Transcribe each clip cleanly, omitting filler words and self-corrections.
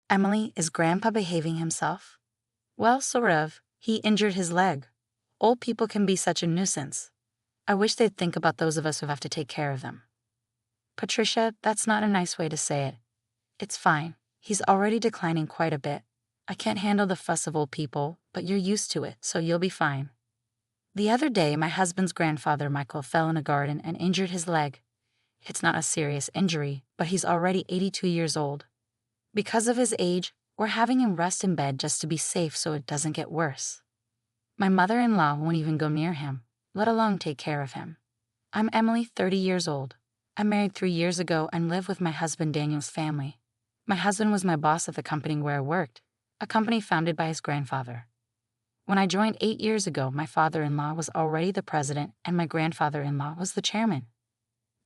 Emily, is Grandpa behaving himself? Well, sort of. He injured his leg. Old people can be such a nuisance. I wish they'd think about those of us who have to take care of them. Patricia, that's not a nice way to say it. It's fine. He's already declining quite a bit. I can't handle the fuss of old people, but you're used to it, so you'll be fine. The other day, my husband's grandfather, Michael, fell in a garden and injured his leg. It's not a serious injury, but he's already 82 years old. Because of his age, we're having him rest in bed just to be safe so it doesn't get worse. My mother-in-law won't even go near him, let alone take care of him. I'm Emily, 30 years old. I married 3 years ago and live with my husband Daniel's family. My husband was my boss at the company where I worked, a company founded by his grandfather. When I joined 8 years ago, my father-in-law was already the president and my grandfather-in-law was the chairman.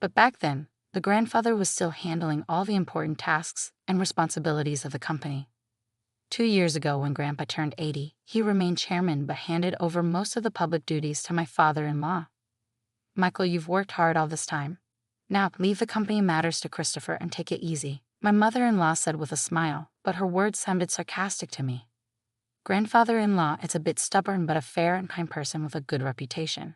But back then, the grandfather was still handling all the important tasks and responsibilities of the company. 2 years ago, when Grandpa turned 80, he remained chairman but handed over most of the public duties to my father-in-law. Michael, you've worked hard all this time. Now, leave the company matters to Christopher and take it easy, my mother-in-law said with a smile, but her words sounded sarcastic to me. Grandfather-in-law is a bit stubborn but a fair and kind person with a good reputation.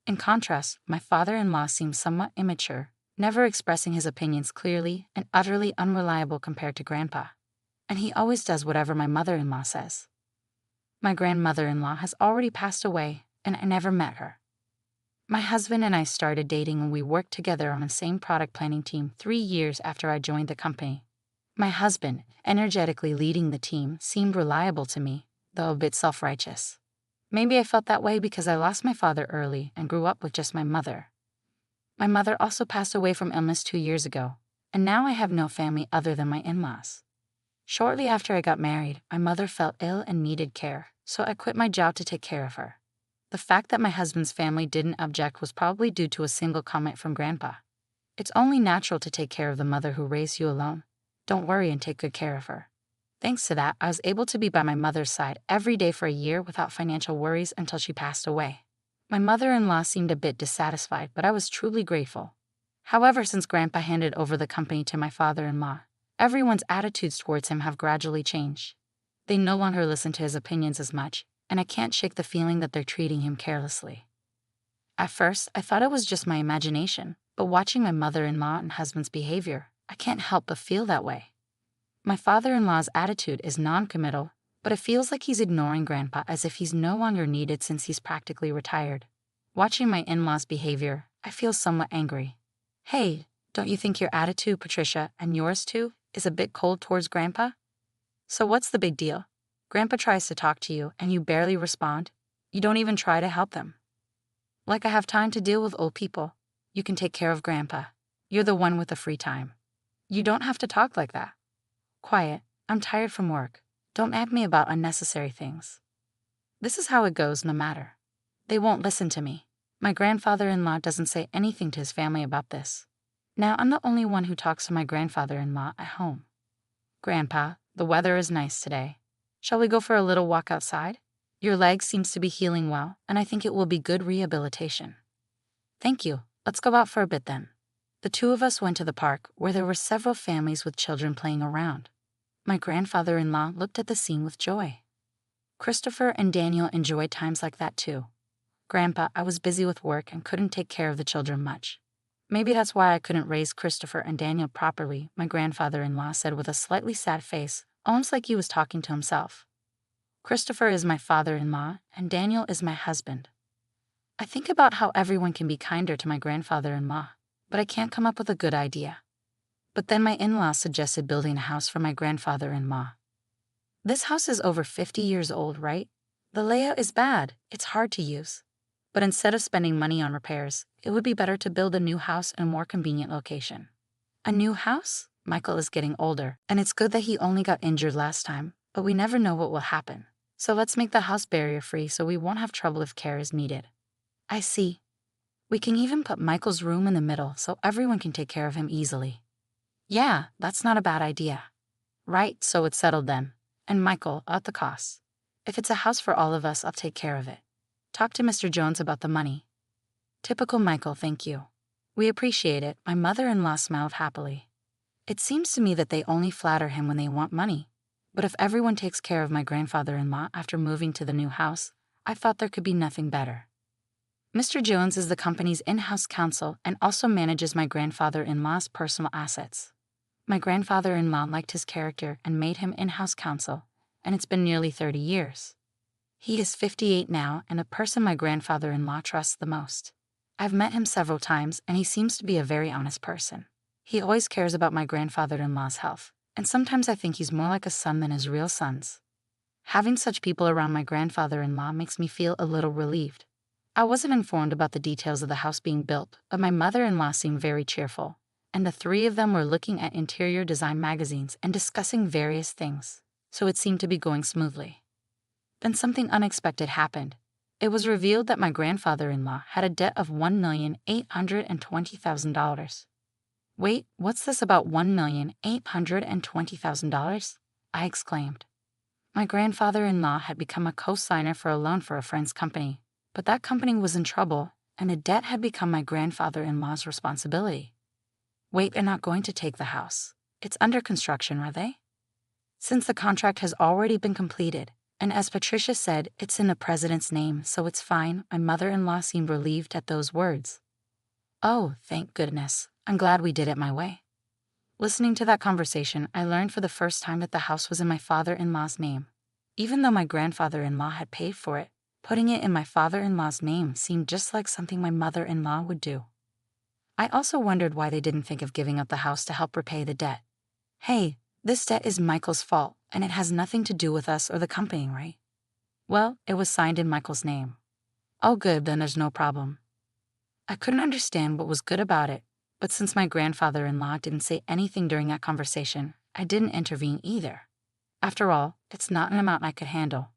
In contrast, my father-in-law seems somewhat immature, never expressing his opinions clearly and utterly unreliable compared to Grandpa. And he always does whatever my mother-in-law says. My grandmother-in-law has already passed away, and I never met her. My husband and I started dating when we worked together on the same product planning team 3 years after I joined the company. My husband, energetically leading the team, seemed reliable to me, though a bit self-righteous. Maybe I felt that way because I lost my father early and grew up with just my mother. My mother also passed away from illness 2 years ago, and now I have no family other than my in-laws. Shortly after I got married, my mother fell ill and needed care, so I quit my job to take care of her. The fact that my husband's family didn't object was probably due to a single comment from Grandpa. It's only natural to take care of the mother who raised you alone. Don't worry and take good care of her. Thanks to that, I was able to be by my mother's side every day for a year without financial worries until she passed away. My mother-in-law seemed a bit dissatisfied, but I was truly grateful. However, since Grandpa handed over the company to my father-in-law, everyone's attitudes towards him have gradually changed. They no longer listen to his opinions as much, and I can't shake the feeling that they're treating him carelessly. At first, I thought it was just my imagination, but watching my mother-in-law and husband's behavior, I can't help but feel that way. My father-in-law's attitude is non-committal, but it feels like he's ignoring Grandpa as if he's no longer needed since he's practically retired. Watching my in-laws' behavior, I feel somewhat angry. Hey, don't you think your attitude, Patricia, and yours too, is a bit cold towards Grandpa? So what's the big deal? Grandpa tries to talk to you and you barely respond. You don't even try to help them. Like I have time to deal with old people. You can take care of Grandpa. You're the one with the free time. You don't have to talk like that. Quiet, I'm tired from work. Don't nag me about unnecessary things. This is how it goes no matter. They won't listen to me. My grandfather-in-law doesn't say anything to his family about this. Now I'm the only one who talks to my grandfather-in-law at home. Grandpa, the weather is nice today. Shall we go for a little walk outside? Your leg seems to be healing well, and I think it will be good rehabilitation. Thank you. Let's go out for a bit then. The two of us went to the park, where there were several families with children playing around. My grandfather-in-law looked at the scene with joy. Christopher and Daniel enjoyed times like that too. Grandpa, I was busy with work and couldn't take care of the children much. Maybe that's why I couldn't raise Christopher and Daniel properly, my grandfather-in-law said with a slightly sad face, almost like he was talking to himself. Christopher is my father-in-law, and Daniel is my husband. I think about how everyone can be kinder to my grandfather-in-law, but I can't come up with a good idea. But then my in-laws suggested building a house for my grandfather-in-law. This house is over 50 years old, right? The layout is bad, it's hard to use. But instead of spending money on repairs, it would be better to build a new house in a more convenient location. A new house? Michael is getting older, and it's good that he only got injured last time, but we never know what will happen. So let's make the house barrier-free so we won't have trouble if care is needed. I see. We can even put Michael's room in the middle so everyone can take care of him easily. Yeah, that's not a bad idea. Right, so it's settled then. And Michael, at the cost. If it's a house for all of us, I'll take care of it. Talk to Mr. Jones about the money. Typical Michael, thank you. We appreciate it, my mother-in-law smiled happily. It seems to me that they only flatter him when they want money. But if everyone takes care of my grandfather-in-law after moving to the new house, I thought there could be nothing better. Mr. Jones is the company's in-house counsel and also manages my grandfather-in-law's personal assets. My grandfather-in-law liked his character and made him in-house counsel, and it's been nearly 30 years. He is 58 now and a person my grandfather-in-law trusts the most. I've met him several times and he seems to be a very honest person. He always cares about my grandfather-in-law's health, and sometimes I think he's more like a son than his real sons. Having such people around my grandfather-in-law makes me feel a little relieved. I wasn't informed about the details of the house being built, but my mother-in-law seemed very cheerful, and the three of them were looking at interior design magazines and discussing various things, so it seemed to be going smoothly. Then something unexpected happened. It was revealed that my grandfather-in-law had a debt of $1,820,000. Wait, what's this about $1,820,000? I exclaimed. My grandfather-in-law had become a co-signer for a loan for a friend's company, but that company was in trouble, and a debt had become my grandfather-in-law's responsibility. Wait, they're not going to take the house. It's under construction, are they? Since the contract has already been completed, and as Patricia said, it's in the president's name, so it's fine, my mother-in-law seemed relieved at those words. Oh, thank goodness. I'm glad we did it my way. Listening to that conversation, I learned for the first time that the house was in my father-in-law's name. Even though my grandfather-in-law had paid for it, putting it in my father-in-law's name seemed just like something my mother-in-law would do. I also wondered why they didn't think of giving up the house to help repay the debt. Hey, this debt is Michael's fault, and it has nothing to do with us or the company, right? Well, it was signed in Michael's name. Oh good, then there's no problem. I couldn't understand what was good about it, but since my grandfather-in-law didn't say anything during that conversation, I didn't intervene either. After all, it's not an amount I could handle.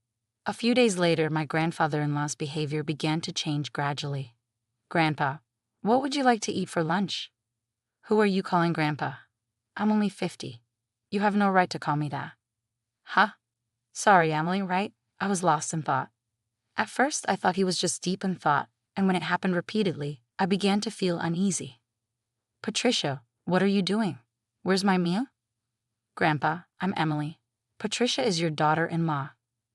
A few days later, my grandfather-in-law's behavior began to change gradually. Grandpa, what would you like to eat for lunch? Who are you calling Grandpa? I'm only 50. You have no right to call me that. Huh? Sorry, Emily, right? I was lost in thought. At first, I thought he was just deep in thought, and when it happened repeatedly, I began to feel uneasy. Patricia, what are you doing? Where's my meal? Grandpa, I'm Emily. Patricia is your daughter-in-law.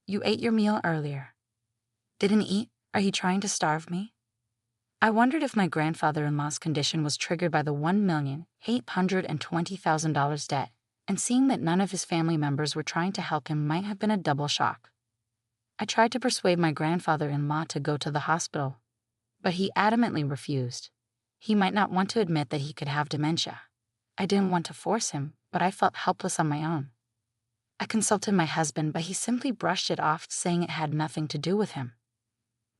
You ate your meal earlier. Didn't eat? Are you trying to starve me? I wondered if my grandfather-in-law's condition was triggered by the $1,820,000 debt, and seeing that none of his family members were trying to help him might have been a double shock. I tried to persuade my grandfather-in-law to go to the hospital, but he adamantly refused. He might not want to admit that he could have dementia. I didn't want to force him, but I felt helpless on my own. I consulted my husband, but he simply brushed it off, saying it had nothing to do with him.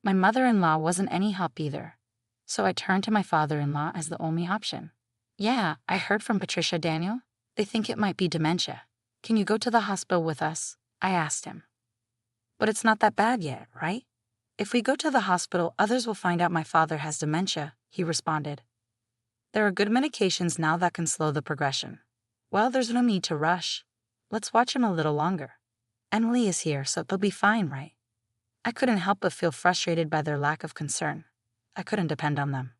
My mother-in-law wasn't any help either, so I turned to my father-in-law as the only option. Yeah, I heard from Patricia, Daniel. They think it might be dementia. Can you go to the hospital with us? I asked him. But it's not that bad yet, right? If we go to the hospital, others will find out my father has dementia, he responded. There are good medications now that can slow the progression. Well, there's no need to rush. Let's watch him a little longer. Emily is here, so they'll be fine, right? I couldn't help but feel frustrated by their lack of concern. I couldn't depend on them.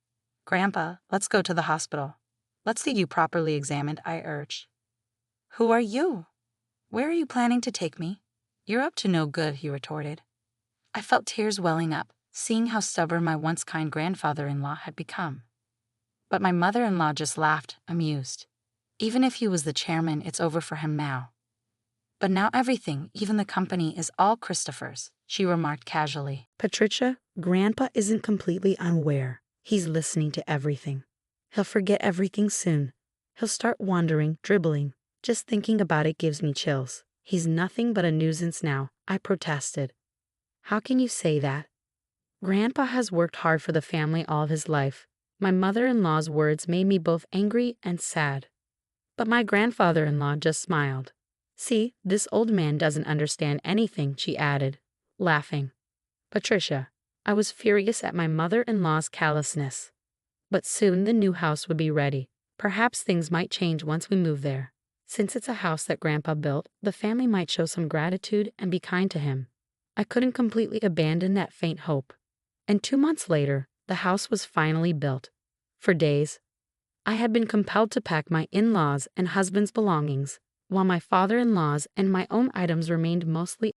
Grandpa, let's go to the hospital. Let's see you properly examined, I urged. Who are you? Where are you planning to take me? You're up to no good, he retorted. I felt tears welling up, seeing how stubborn my once kind grandfather-in-law had become. But my mother-in-law just laughed, amused. Even if he was the chairman, it's over for him now. But now everything, even the company, is all Christopher's, she remarked casually. Patricia, Grandpa isn't completely unaware. He's listening to everything. He'll forget everything soon. He'll start wandering, dribbling. Just thinking about it gives me chills. He's nothing but a nuisance now, I protested. How can you say that? Grandpa has worked hard for the family all of his life. My mother-in-law's words made me both angry and sad. But my grandfather-in-law just smiled. See, this old man doesn't understand anything, she added, laughing. Patricia, I was furious at my mother-in-law's callousness. But soon the new house would be ready. Perhaps things might change once we move there. Since it's a house that Grandpa built, the family might show some gratitude and be kind to him. I couldn't completely abandon that faint hope. And 2 months later, the house was finally built. For days, I had been compelled to pack my in-laws' and husband's belongings, while my father-in-law's and my own items remained mostly